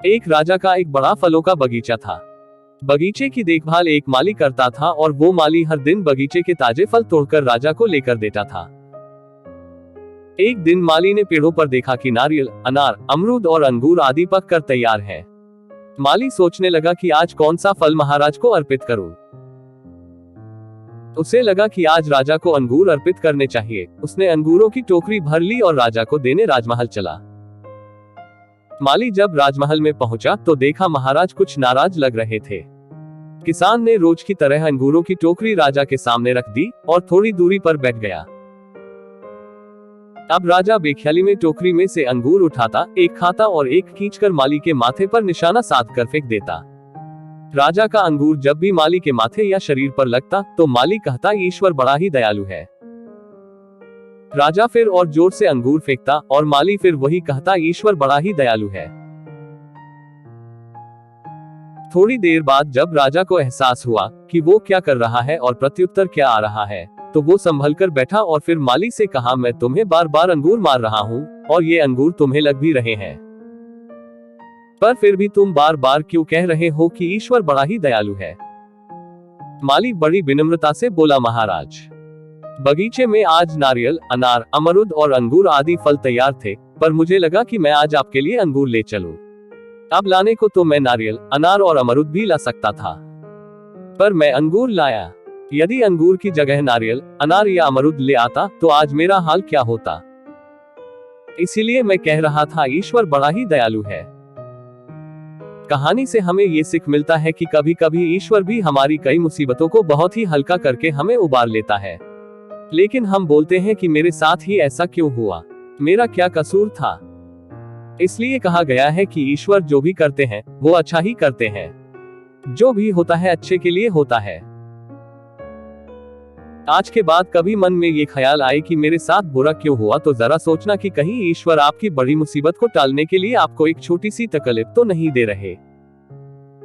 एक राजा का एक बड़ा फलों का बगीचा था। बगीचे की देखभाल एक माली करता था और वो माली हर दिन बगीचे के ताजे फल तोड़कर राजा को लेकर देता था। एक दिन माली ने पेड़ों पर देखा कि नारियल, अनार, अमरूद और अंगूर आदि पक कर तैयार हैं। माली सोचने लगा कि आज कौन सा फल महाराज को अर्पित करूं। उसे लगा कि आज राजा को अंगूर अर्पित करने चाहिए। उसने अंगूरों की टोकरी भर ली और राजा को देने राजमहल चला। माली जब राजमहल में पहुंचा तो देखा महाराज कुछ नाराज लग रहे थे। किसान ने रोज की तरह अंगूरों की टोकरी राजा के सामने रख दी और थोड़ी दूरी पर बैठ गया। अब राजा बेख्याली में टोकरी में से अंगूर उठाता, एक खाता और एक खींचकर माली के माथे पर निशाना साध कर फेंक देता। राजा का अंगूर जब भी माली के माथे या शरीर पर लगता तो माली कहता, ईश्वर बड़ा ही दयालु है। राजा फिर और जोर से अंगूर फेंकता और माली फिर वही कहता, ईश्वर बड़ा ही दयालु है। थोड़ी देर बाद जब राजा को एहसास हुआ कि वो क्या कर रहा है और प्रत्युत्तर क्या आ रहा है, तो वो संभल कर बैठा और फिर माली से कहा, मैं तुम्हें बार बार अंगूर मार रहा हूँ और ये अंगूर तुम्हें लग भी रहे हैं, पर फिर भी तुम बार बार क्यों कह रहे हो कि ईश्वर बड़ा ही दयालु है। माली बड़ी विनम्रता से बोला, महाराज, बगीचे में आज नारियल, अनार, अमरूद और अंगूर आदि फल तैयार थे, पर मुझे लगा कि मैं आज आपके लिए अंगूर ले चलूं। अब लाने को तो मैं नारियल, अनार और अमरूद भी ला सकता था, पर मैं अंगूर लाया। यदि अंगूर की जगह नारियल, अनार या अमरूद ले आता तो आज मेरा हाल क्या होता। इसीलिए मैं कह रहा था, ईश्वर बड़ा ही दयालु है। कहानी से हमें ये सीख मिलता है कि कभी कभी ईश्वर भी हमारी कई मुसीबतों को बहुत ही हल्का करके हमें उबार लेता है, लेकिन हम बोलते हैं कि मेरे साथ ही ऐसा क्यों हुआ, मेरा क्या कसूर था। इसलिए कहा गया है कि ईश्वर जो भी करते हैं वो अच्छा ही करते हैं। जो भी होता है अच्छे के लिए होता है। आज के बाद कभी मन में ये ख्याल आए कि मेरे साथ बुरा क्यों हुआ, तो जरा सोचना कि कहीं ईश्वर आपकी बड़ी मुसीबत को टालने के लिए आपको एक छोटी सी तकलीफ तो नहीं दे रहे।